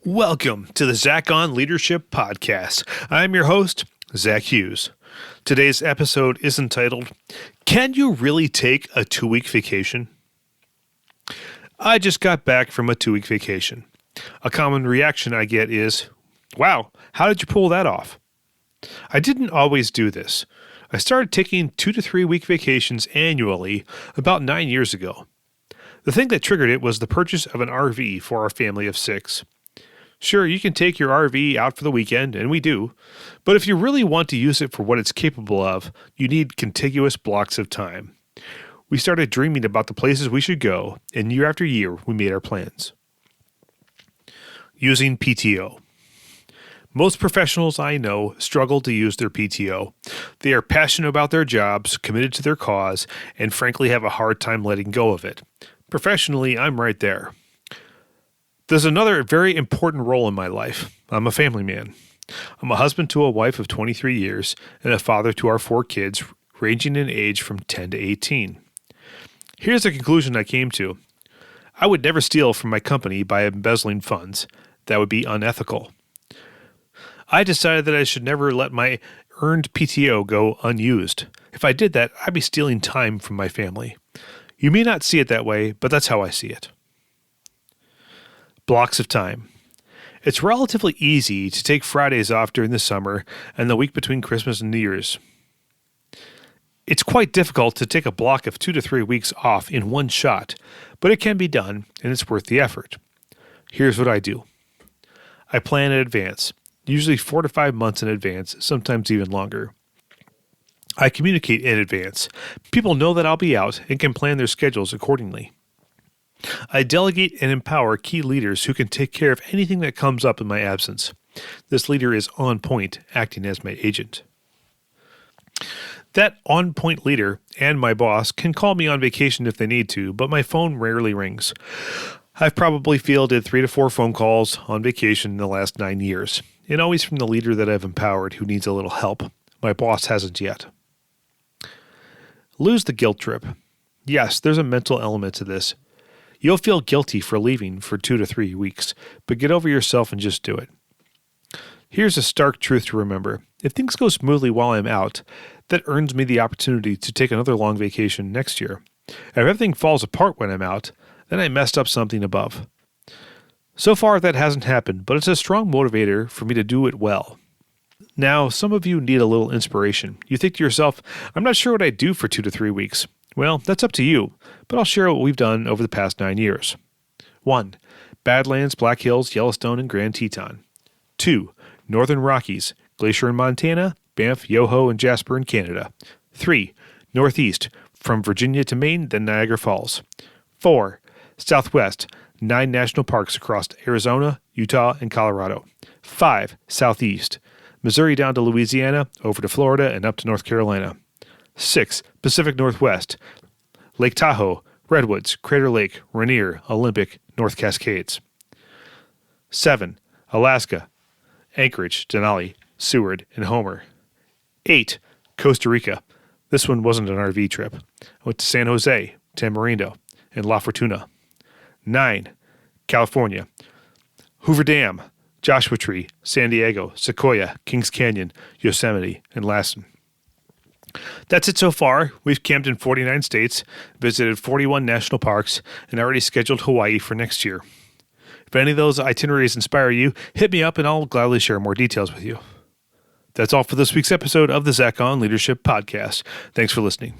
Welcome to the Zach on Leadership Podcast. I'm your host, Zach Hughes. Today's episode is entitled, Can You Really Take a 2-Week Vacation? I just got back from a 2-week vacation. A common reaction I get is, wow, how did you pull that off? I didn't always do this. I started taking 2 to 3 week vacations annually about 9 years ago. The thing that triggered it was the purchase of an RV for our family of 6. Sure, you can take your RV out for the weekend, and we do, but if you really want to use it for what it's capable of, you need contiguous blocks of time. We started dreaming about the places we should go, and year after year, we made our plans. Using PTO. Most professionals I know struggle to use their PTO. They are passionate about their jobs, committed to their cause, and frankly have a hard time letting go of it. Professionally, I'm right there. There's another very important role in my life. I'm a family man. I'm a husband to a wife of 23 years and a father to our 4 kids, ranging in age from 10 to 18. Here's the conclusion I came to. I would never steal from my company by embezzling funds. That would be unethical. I decided that I should never let my earned PTO go unused. If I did that, I'd be stealing time from my family. You may not see it that way, but that's how I see it. Blocks of time. It's relatively easy to take Fridays off during the summer and the week between Christmas and New Year's. It's quite difficult to take a block of 2 to 3 weeks off in one shot, but it can be done, and it's worth the effort. Here's what I do. I plan in advance, usually 4 to 5 months in advance, sometimes even longer. I communicate in advance. People know that I'll be out and can plan their schedules accordingly. I delegate and empower key leaders who can take care of anything that comes up in my absence. This leader is on point, acting as my agent. That on-point leader and my boss can call me on vacation if they need to, but my phone rarely rings. I've probably fielded 3 to 4 phone calls on vacation in the last 9 years, and always from the leader that I've empowered who needs a little help. My boss hasn't yet. Lose the guilt trip. Yes, there's a mental element to this. You'll feel guilty for leaving for 2 to 3 weeks, but get over yourself and just do it. Here's a stark truth to remember. If things go smoothly while I'm out, that earns me the opportunity to take another long vacation next year. If everything falls apart when I'm out, then I messed up something above. So far, that hasn't happened, but it's a strong motivator for me to do it well. Now, some of you need a little inspiration. You think to yourself, I'm not sure what I'd do for 2 to 3 weeks. Well, that's up to you, but I'll share what we've done over the past 9 years. 1. Badlands, Black Hills, Yellowstone, and Grand Teton. 2. Northern Rockies, Glacier in Montana, Banff, Yoho, and Jasper in Canada. 3. Northeast, from Virginia to Maine, then Niagara Falls. 4. Southwest, 9 national parks across Arizona, Utah, and Colorado. 5. Southeast, Missouri down to Louisiana, over to Florida, and up to North Carolina. 6. Pacific Northwest, Lake Tahoe, Redwoods, Crater Lake, Rainier, Olympic, North Cascades. 7. Alaska, Anchorage, Denali, Seward, and Homer. 8. Costa Rica. This one wasn't an RV trip. I went to San Jose, Tamarindo, and La Fortuna. 9. California, Hoover Dam, Joshua Tree, San Diego, Sequoia, Kings Canyon, Yosemite, and Lassen. That's it so far. We've camped in 49 states, visited 41 national parks, and already scheduled Hawaii for next year. If any of those itineraries inspire you, hit me up and I'll gladly share more details with you. That's all for this week's episode of the Zach on Leadership Podcast. Thanks for listening.